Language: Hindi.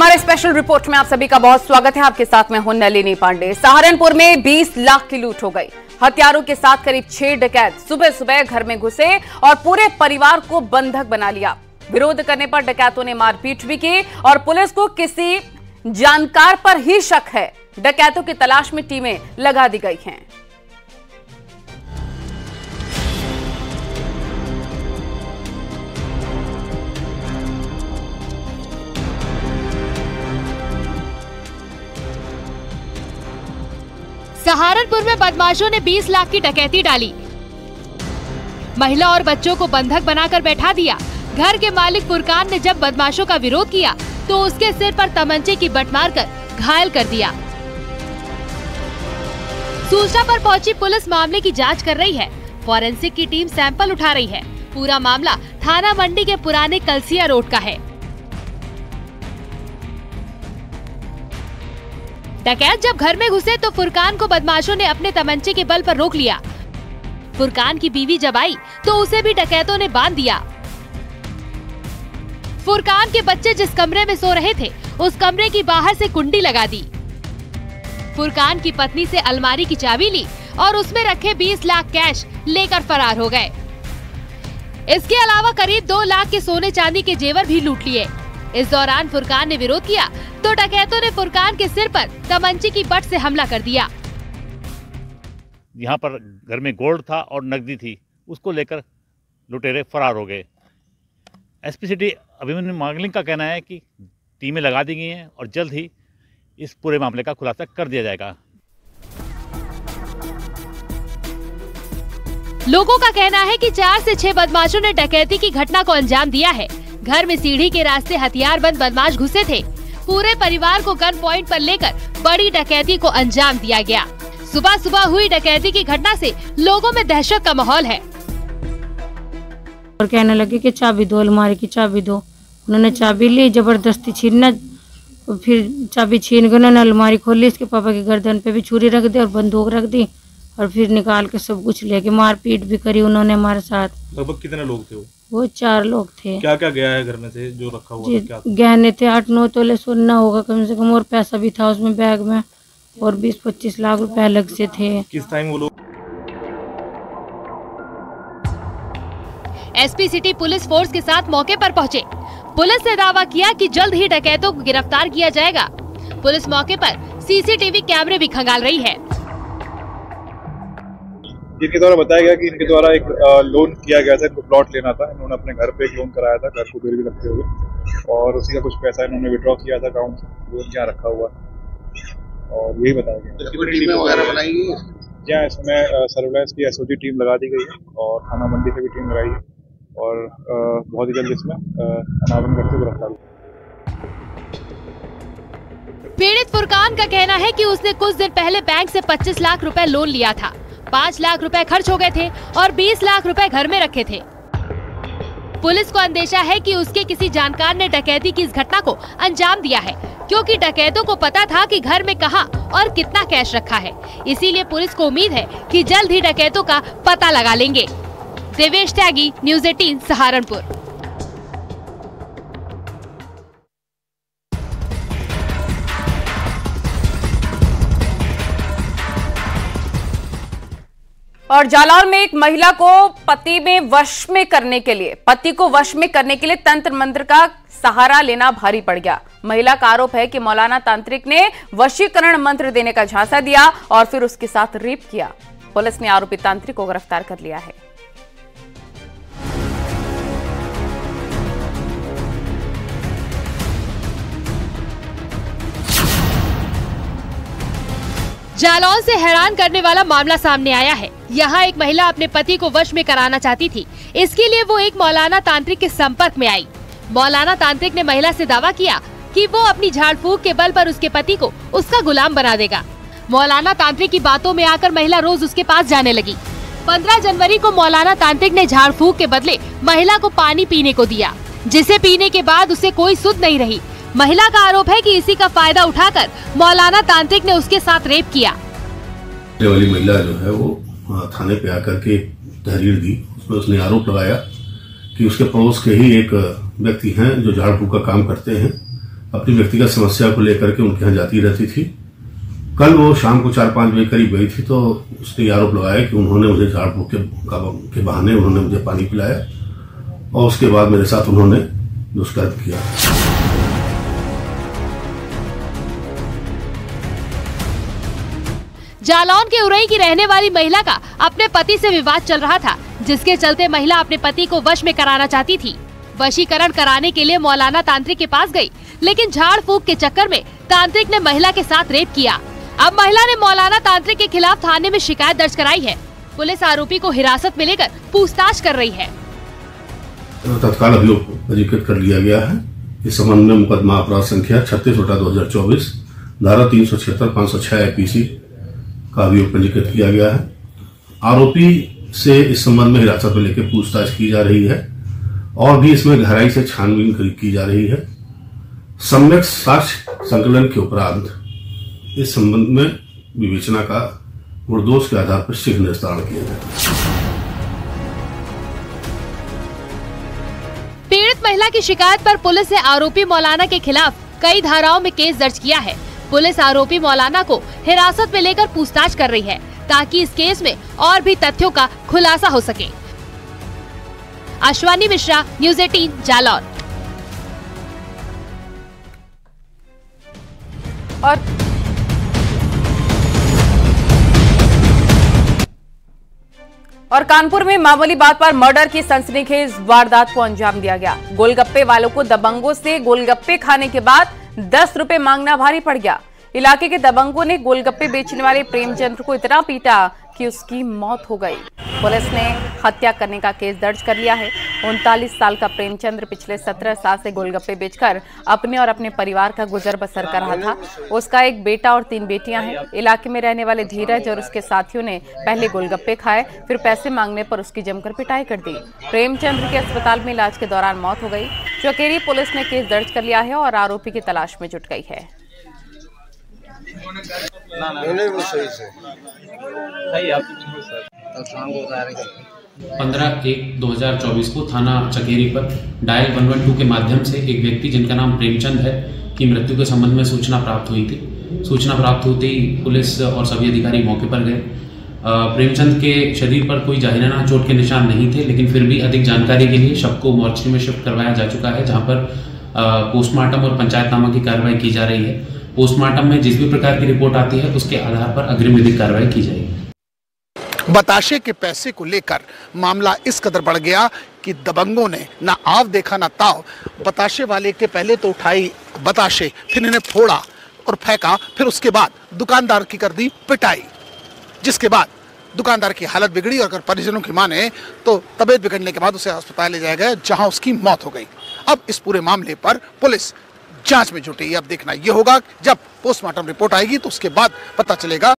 हमारे स्पेशल रिपोर्ट में आप सभी का बहुत स्वागत है। आपके साथ मैं हूं नलिनी पांडे। सहारनपुर में 20 लाख की लूट हो गई। हथियारों के साथ करीब 6 डकैत सुबह सुबह घर में घुसे और पूरे परिवार को बंधक बना लिया। विरोध करने पर डकैतों ने मारपीट भी की और पुलिस को किसी जानकार पर ही शक है। डकैतों की तलाश में टीमें लगा दी गई हैं। सहारनपुर में बदमाशों ने 20 लाख की डकैती डाली। महिला और बच्चों को बंधक बनाकर बैठा दिया। घर के मालिक फुरकान ने जब बदमाशों का विरोध किया तो उसके सिर पर तमंचे की बट मारकर घायल कर दिया। सूचना पर पहुंची पुलिस मामले की जांच कर रही है। फॉरेंसिक की टीम सैंपल उठा रही है। पूरा मामला थाना मंडी के पुराने कलसिया रोड का है। डकैत जब घर में घुसे तो फुरकान को बदमाशों ने अपने तमंचे के बल पर रोक लिया। फुरकान की बीवी जब आई तो उसे भी डकैतों ने बांध दिया। फुरकान के बच्चे जिस कमरे में सो रहे थे उस कमरे की बाहर से कुंडी लगा दी। फुरकान की पत्नी से अलमारी की चाबी ली और उसमें रखे 20 लाख कैश लेकर फरार हो गए। इसके अलावा करीब 2 लाख के सोने चांदी के जेवर भी लूट लिए। इस दौरान फुरकान ने विरोध किया तो डकैतों ने फुरकान के सिर पर तमंचे की बट से हमला कर दिया। यहाँ पर घर में गोल्ड था और नकदी थी, उसको लेकर लुटेरे फरार हो गए। एसपी सिटी अभिमन्यु मांगलिंग का कहना है कि टीमें लगा दी गई हैं और जल्द ही इस पूरे मामले का खुलासा कर दिया जाएगा। लोगों का कहना है कि 4 से 6 बदमाशों ने डकैती की घटना को अंजाम दिया है। घर में सीढ़ी के रास्ते हथियारबंद बदमाश घुसे थे। पूरे परिवार को गन पॉइंट पर लेकर बड़ी डकैती को अंजाम दिया गया। सुबह सुबह हुई डकैती की घटना से लोगों में दहशत का माहौल है। और कहने लगे कि चाबी दो, अलमारी की चाबी दो। उन्होंने चाबी ली, जबरदस्ती छीनना, फिर चाबी छीन कर उन्होंने अलमारी खोली। इसके पापा की गर्दन पे भी छुरी रख दी और बंदूक रख दी और फिर निकाल के सब कुछ लेके मारपीट भी करी उन्होंने हमारे साथ। लगभग कितने लोग थे वो 4 लोग थे। क्या क्या गया है घर में से जो रखा हुआ था? क्या गहने थे 8-9 तोले सोना होगा कम से कम, और पैसा भी था उसमें बैग में, और 20-25 लाख रुपए अलग से थे। किस टाइम वो लोग? एसपी सिटी पुलिस फोर्स के साथ मौके पर पहुंचे। पुलिस ने दावा किया कि जल्द ही डकैतों को गिरफ्तार किया जाएगा। पुलिस मौके पर सीसीटीवी कैमरे भी खंगाल रही है। इनके द्वारा बताया गया कि इनके द्वारा एक लोन किया गया था, इनको प्लॉट लेना था। इन्होंने अपने घर पे एक लोन कराया था, घर को गिरवी रखते हुए, और उसी का कुछ पैसा इन्होंने विड्रॉ किया था अकाउंट से, लोन यहाँ रखा हुआ, और यही बताया गया। टीमें वगैरह बनाई गई जहाँ इसमें सर्विलांस की एसओजी टीम लगा दी गई है और थाना मंडी से भी टीम लगाई है, और बहुत ही जल्द इसमें अनावरण करके गिरफ्तार हुआ। पीड़ित फुरकान का कहना है कि उसने कुछ दिन पहले बैंक से 25 लाख रुपए लोन लिया था। 5 लाख रुपए खर्च हो गए थे और 20 लाख रुपए घर में रखे थे। पुलिस को अंदेशा है कि उसके किसी जानकार ने डकैती की इस घटना को अंजाम दिया है, क्योंकि डकैतों को पता था कि घर में कहां और कितना कैश रखा है। इसीलिए पुलिस को उम्मीद है कि जल्द ही डकैतों का पता लगा लेंगे। देवेश त्यागी, न्यूज़ 18 सहारनपुर। और जालौर में एक महिला को पति को वश में करने के लिए तंत्र मंत्र का सहारा लेना भारी पड़ गया। महिला का आरोप है कि मौलाना तांत्रिक ने वशीकरण मंत्र देने का झांसा दिया और फिर उसके साथ रेप किया। पुलिस ने आरोपी तांत्रिक को गिरफ्तार कर लिया है। जालौन से हैरान करने वाला मामला सामने आया है। यहाँ एक महिला अपने पति को वश में कराना चाहती थी। इसके लिए वो एक मौलाना तांत्रिक के संपर्क में आई। मौलाना तांत्रिक ने महिला से दावा किया कि वो अपनी झाड़ फूंक के बल पर उसके पति को उसका गुलाम बना देगा। मौलाना तांत्रिक की बातों में आकर महिला रोज उसके पास जाने लगी। 15 जनवरी को मौलाना तांत्रिक ने झाड़ फूंक के बदले महिला को पानी पीने को दिया, जिसे पीने के बाद उसे कोई सुध नहीं रही। महिला का आरोप है कि इसी का फायदा उठाकर मौलाना तांत्रिक ने उसके साथ रेप किया। वाली महिला जो है वो थाने पे आकर के तहरीर दी। उसमें उसने आरोप लगाया कि उसके पड़ोस के ही एक व्यक्ति हैं जो झाड़ फूक का काम करते हैं, अपनी व्यक्तिगत समस्या को लेकर के उनके यहाँ जाती रहती थी। कल वो शाम को 4-5 बजे करीब गई थी, तो उसने आरोप लगाया कि उन्होंने मुझे झाड़ फूक के बहाने उन्होंने मुझे पानी पिलाया और उसके बाद मेरे साथ उन्होंने दुष्कर्म किया। जालौन के उरई की रहने वाली महिला का अपने पति से विवाद चल रहा था, जिसके चलते महिला अपने पति को वश में कराना चाहती थी। वशीकरण कराने के लिए मौलाना तांत्रिक के पास गई, लेकिन झाड़ फूक के चक्कर में तांत्रिक ने महिला के साथ रेप किया। अब महिला ने मौलाना तांत्रिक के खिलाफ थाने में शिकायत दर्ज कराई है। पुलिस आरोपी को हिरासत में लेकर पूछताछ कर रही है। तत्काल अभियोग पंजीकृत कर लिया गया है। इस संबंध में मुकदमा अपराध संख्या 36/2024 धारा 376-506 IPC का अभियोग पंजीकृत किया गया है। आरोपी से इस संबंध में हिरासत में लेकर पूछताछ की जा रही है और भी इसमें गहराई से छानबीन की जा रही है। सम्यक साक्ष्य संकलन के उपरांत इस संबंध में विवेचना का निर्दोष के आधार पर शीघ्र निस्तारण किया जाएगा। पीड़ित महिला की शिकायत पर पुलिस ने आरोपी मौलाना के खिलाफ कई धाराओं में केस दर्ज किया है। पुलिस आरोपी मौलाना को हिरासत में लेकर पूछताछ कर रही है, ताकि इस केस में और भी तथ्यों का खुलासा हो सके। अश्वानी मिश्रा, न्यूज़ 18 जालौन। और कानपुर में मामूली बात पर मर्डर की सनसनीखेज वारदात को अंजाम दिया गया। गोलगप्पे वालों को दबंगों से गोलगप्पे खाने के बाद 10 रुपए मांगना भारी पड़ गया। इलाके के दबंगों ने गोलगप्पे बेचने वाले प्रेमचंद्र को इतना पीटा कि उसकी मौत हो गई। पुलिस ने हत्या करने का केस दर्ज कर लिया है। 39 साल का प्रेमचंद्र पिछले 17 साल से गोलगप्पे बेचकर अपने और अपने परिवार का गुजर बसर कर रहा था। उसका एक बेटा और 3 बेटियां हैं। इलाके में रहने वाले धीरज और उसके साथियों ने पहले गोलगप्पे खाए, फिर पैसे मांगने पर उसकी जमकर पिटाई कर दी। प्रेमचंद्र के अस्पताल में इलाज के दौरान मौत हो गई। चौकेरी पुलिस ने केस दर्ज कर लिया है और आरोपी की तलाश में जुट गई है। 15/1/2024 को थाना चकेरी पर डायल 112 के माध्यम से एक व्यक्ति जिनका नाम प्रेमचंद है की मृत्यु के संबंध में सूचना प्राप्त हुई थी। सूचना प्राप्त होते ही पुलिस और सभी अधिकारी मौके पर गए। प्रेमचंद के शरीर पर कोई जाहिराना चोट के निशान नहीं थे, लेकिन फिर भी अधिक जानकारी के लिए शव को मोर्चरी में शिफ्ट करवाया जा चुका है, जहां पर पोस्टमार्टम और पंचायतनामा की कार्रवाई की जा रही है। पोस्टमार्टम में जिस भी प्रकार की रिपोर्ट आती है उसके आधार पर अग्रिम विधिक कार्रवाई की जाएगी। बताशे के पैसे को लेकर मामला इस कदर बढ़ गया कि दबंगों ने ना आव देखा ना ताव। बताशे वाले के पहले तो उठाई बताशे, फिर इन्हें फोड़ा और फेंका, फिर उसके बाद दुकानदार की कर दी पिटाई, जिसके बाद दुकानदार की हालत बिगड़ी और अगर परिजनों की माने तो तबीयत बिगड़ने के बाद उसे अस्पताल ले जाया गया, जहां उसकी मौत हो गई। अब इस पूरे मामले पर पुलिस जांच में जुटी। अब देखना यह होगा जब पोस्टमार्टम रिपोर्ट आएगी तो उसके बाद पता चलेगा।